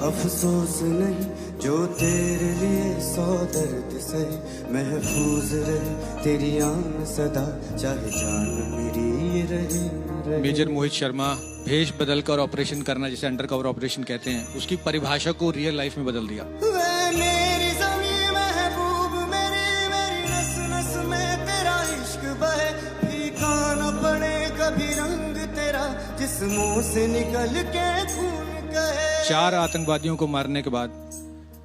अफसोस नहीं जो तेरे लिए 100 दर्द से महफूज रहे तेरी आन सदा चाहे जान मेरी रहे। मेजर मोहित शर्मा भेष बदलकर ऑपरेशन करना, जिसे अंडर कवर ऑपरेशन कहते हैं, उसकी परिभाषा को रियल लाइफ में बदल दिया। मेरी ज़मीं महबूब मेरी मेरी नस नस में तेरा इश्क बहे, फीका न पड़े कभी रंग तेरा जिस्मों से निकल के खून कहे। 4 आतंकवादियों को मारने के बाद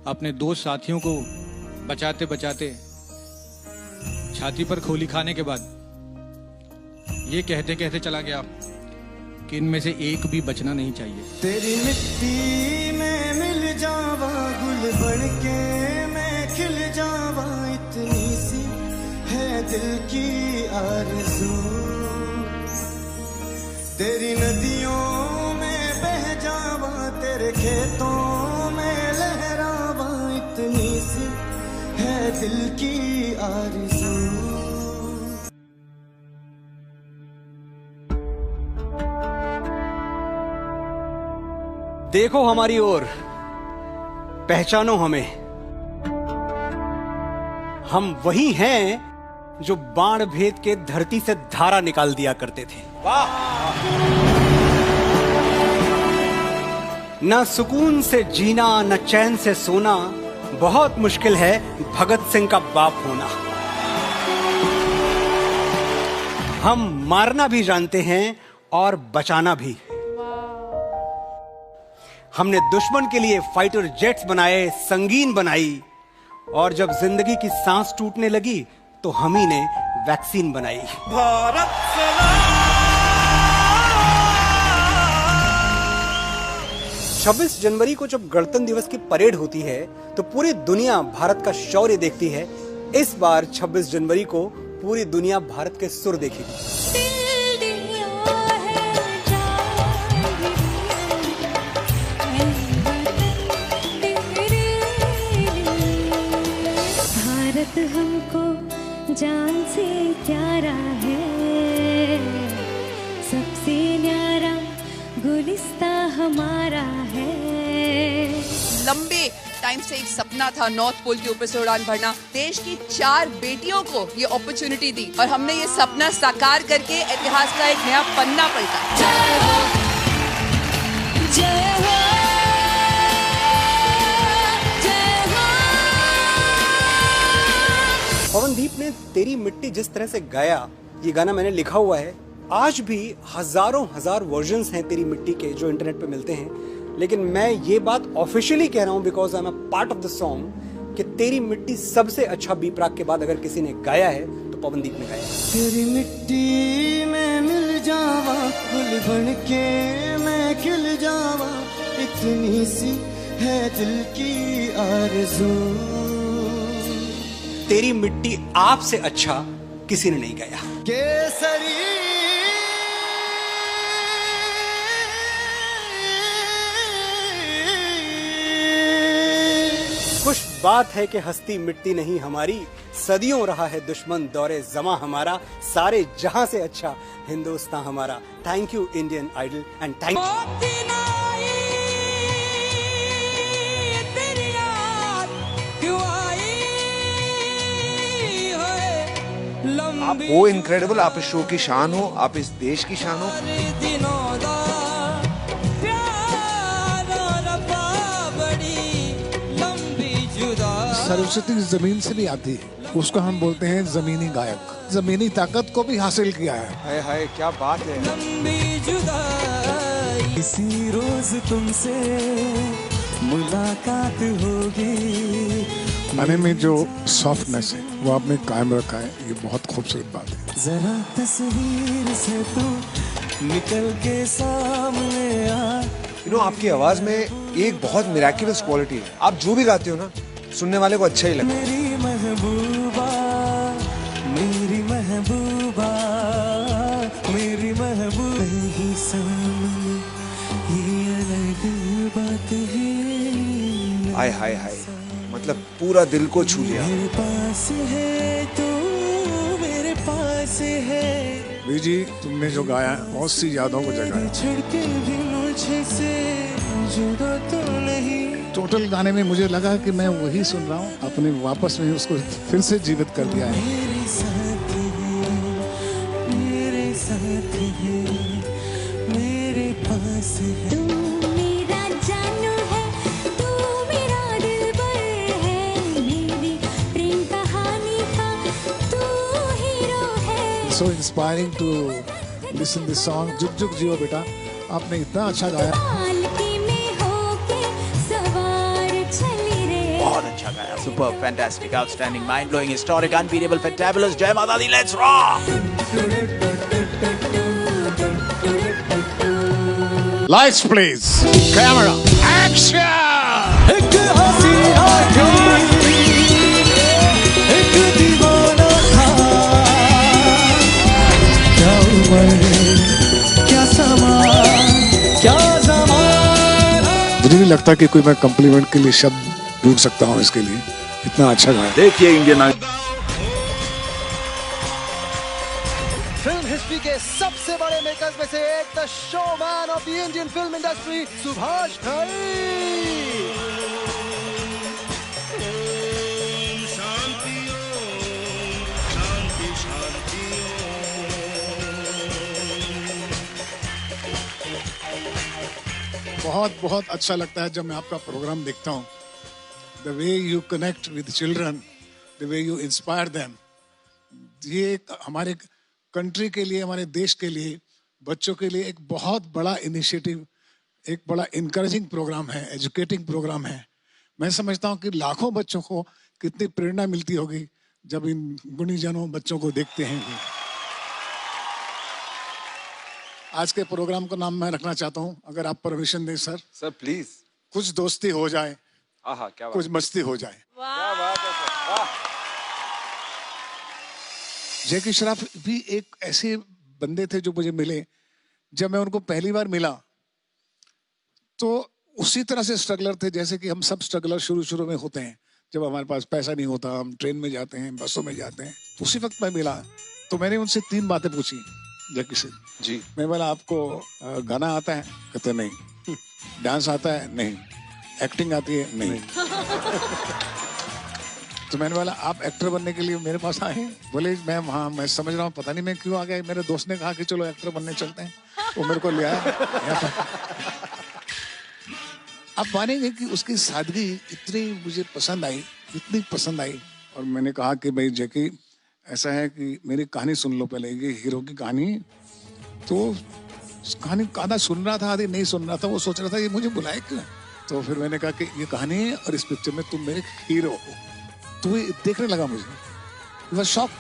अपने 2 साथियों को बचाते बचाते छाती पर गोली खाने के बाद ये कहते कहते चला गया कि इनमें से एक भी बचना नहीं चाहिए। तेरी मिट्टी में मिल जावा गुल बन के मैं खिल जावा, इतनी सी है दिल की आरज़ू। तेरी नदियों में बह जावा तेरे खेतों में लहरावा, इतनी सी है दिल की आरज़ू। देखो हमारी ओर, पहचानो हमें, हम वही हैं जो बाण भेद के धरती से धारा निकाल दिया करते थे। वाह! न सुकून से जीना न चैन से सोना, बहुत मुश्किल है भगत सिंह का बाप होना। हम मारना भी जानते हैं और बचाना भी। हमने दुश्मन के लिए फाइटर जेट्स बनाए, संगीन बनाई, और जब जिंदगी की सांस टूटने लगी तो हम ही ने वैक्सीन बनाई। भारत 26 जनवरी को जब गणतंत्र दिवस की परेड होती है तो पूरी दुनिया भारत का शौर्य देखती है। इस बार 26 जनवरी को पूरी दुनिया भारत के सुर देखेगी। हमको जान से प्यारा है, सबसे न्यारा गुलिस्ता हमारा है। लंबे टाइम से एक सपना था नॉर्थ पोल के ऊपर से उड़ान भरना। देश की 4 बेटियों को ये अपॉर्चुनिटी दी और हमने ये सपना साकार करके इतिहास का एक नया पन्ना पलटा। जय हो, जय हो। पवनदीप ने तेरी मिट्टी जिस तरह से गाया, ये गाना मैंने लिखा हुआ है। आज भी हजारों हजार वर्जन्स हैं तेरी मिट्टी के जो इंटरनेट पे मिलते हैं, लेकिन मैं ये बात ऑफिशियली कह रहा हूँ because I am a part of the song कि तेरी मिट्टी सबसे अच्छा बी प्राक के बाद अगर किसी ने गाया है तो पवनदीप ने गाया। तेरी मिट्टी में मिल जावा गुल बन के मैं खिल जावा, इतनी सी है दिल की आरज़ू। तेरी मिट्टी आपसे अच्छा किसी ने नहीं गाया। केसरी खुश बात है कि हस्ती मिट्टी नहीं हमारी, सदियों रहा है दुश्मन दौरे जमा हमारा, सारे जहां से अच्छा हिंदुस्तान हमारा। Thank you Indian Idol and thank you. आप हो इनक्रेडिबल, आप इस शो की शान हो, आप इस देश की शान हो। सरस्वती जमीन से भी आती है, उसको हम बोलते हैं जमीनी गायक। जमीनी ताकत को भी हासिल किया है। हाय हाय क्या बात है। इसी रोज तुमसे मुलाकात होगी। गाने में जो सॉफ्टनेस है वो आपने कायम रखा है, ये बहुत खूबसूरत बात है। जरा तस्वीर से तू निकल के सामने आ। आपकी आवाज में एक बहुत मिराक्युलस क्वालिटी है। आप जो भी गाते हो ना, सुनने वाले को अच्छा ही लगता है। मेरी महबूबा, मेरी महबूबा, मेरी महबूबा ही सामने ये अलग बात है। हाय हाय हाय, मतलब पूरा दिल को छू लिया। मेरे पास है तू, मेरे पास है। वी जी, तुमने जो गाया है बहुत सी यादों को जगाया। छड़ के भी मुझसे जुदा तो नहीं। टोटल गाने में मुझे लगा कि मैं वही सुन रहा हूँ, अपने वापस में उसको फिर से जीवित कर दिया है। मेरे साथ है, मेरे पास है। तू मेरा जानू है, तू मेरा दिलबर है, मेरी प्रेम कहानी का तू हीरो है। So inspiring to listen this song. जुग जुग जियो बेटा, आपने इतना अच्छा गाया। पालकी में होके सवार चली रे। बहुत अच्छा गाया, super, fantastic, outstanding, mind blowing, historic, unbeatable, fantabulous. जय माता दी, let's rock. Lights please, camera, action! एक हंसी आँखें, एक दीवाना था, क्या उम्र, क्या समा, क्या ज़माना। मुझे नहीं लगता कि कोई मैं कॉम्प्लीमेंट के लिए शब्द ढूंढ सकता हूँ इसके लिए, इतना अच्छा गाया। देखिए इंडियन आइडल फिल्म हिस्ट्री के सबसे बड़े मेकर्स में से एक, the showman of the Indian film industry, Subhash Ghai. बहुत बहुत अच्छा लगता है जब मैं आपका प्रोग्राम देखता हूँ। The way you connect with children, the way you inspire them, ये हमारे कंट्री के लिए, हमारे देश के लिए, बच्चों के लिए एक बहुत बड़ा इनिशिएटिव, एक बड़ा इनकरेजिंग प्रोग्राम है, एजुकेटिंग प्रोग्राम है। मैं समझता हूँ कि लाखों बच्चों को कितनी प्रेरणा मिलती होगी जब इन गुणीजनों बच्चों को देखते हैं। आज के प्रोग्राम का नाम मैं रखना चाहता हूँ, अगर आप परमिशन दें सर। Sir please. कुछ दोस्ती हो जाए, आहा, क्या बात, कुछ मस्ती हो जाए। क्या बात है सर, वाह। जैकी श्रॉफ भी एक ऐसे बंदे थे जो मुझे मिले, जब मैं उनको पहली बार मिला तो उसी तरह से स्ट्रगलर थे जैसे कि हम सब स्ट्रगलर शुरू में होते हैं। जब हमारे पास पैसा नहीं होता, हम ट्रेन में जाते हैं, बसों में जाते हैं। उसी वक्त मैं मिला तो मैंने उनसे 3 बातें पूछी जैकी से जी। मैं बोला, आपको गाना आता है? कहते नहीं। डांस आता है? नहीं। एक्टिंग आती है? नहीं। तो मैंने बोला, आप एक्टर बनने के लिए मेरे पास आए? बोले, मैं समझ रहा हूँ, पता नहीं मैं क्यों आ गया। मेरे दोस्त ने कहा कि चलो एक्टर बनने चलते हैं, वो मेरे को ले आया। आप मानेंगे कि उसकी सादगी इतनी मुझे पसंद आई, इतनी पसंद आई। और मैंने कहा कि भाई जैकी, ऐसा है कि मेरी कहानी सुन लो पहले, ये हीरो की कहानी। तो कहानी आधा सुन रहा था, आधी नहीं सुन रहा था। वो सोच रहा था ये मुझे बुलाए क्यों। तो फिर मैंने कहा कि ये कहानी है और इस पिक्चर में तुम मेरे हीरो हो। तो ये देखने लगा मुझे, वॉज शॉक।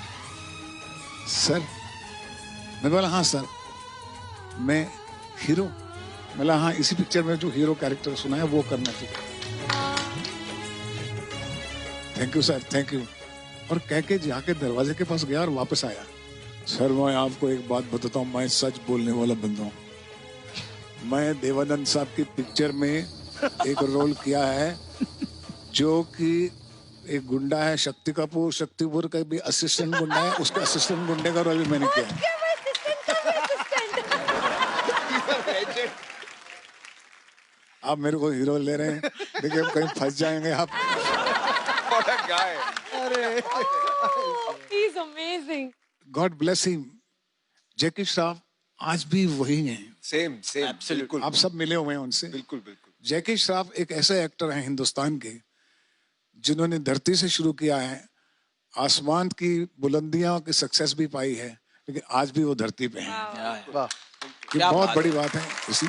सर, मैं बोला हाँ सर, मैं हीरो। बोला हाँ, इसी पिक्चर में जो हीरो कैरेक्टर सुना है वो करना चाहिए। Thank you sir, thank you. और कह के जाके दरवाजे के पास गया और वापस आया। सर, मैं आपको एक बात बताता हूँ, मैं सच बोलने वाला बंदा हूँ। मैं देवानंद साहब की पिक्चर में एक रोल किया है जो कि एक गुंडा है, शक्ति कपूर, शक्तिपुर का भी असिस्टेंट गुंडा है, उसका असिस्टेंट गुंडे का रोल भी मैंने किया है। आप मेरे को हीरो ले रहे हैं, देखिए कहीं फंस जाएंगे आप। He's amazing. God bless him. जैकी श्रॉफ आज भी वही हैं। सेम बिल्कुल। आप सब मिले हुए हैं उनसे। बिल्कुल बिल्कुल। जैकी श्रॉफ एक ऐसे एक्टर हैं हिंदुस्तान के जिन्होंने धरती से शुरू किया है, आसमान की बुलंदियां की सक्सेस भी पाई है, लेकिन आज भी वो धरती पे हैं। वाह, ये बहुत बड़ी बात है। इसी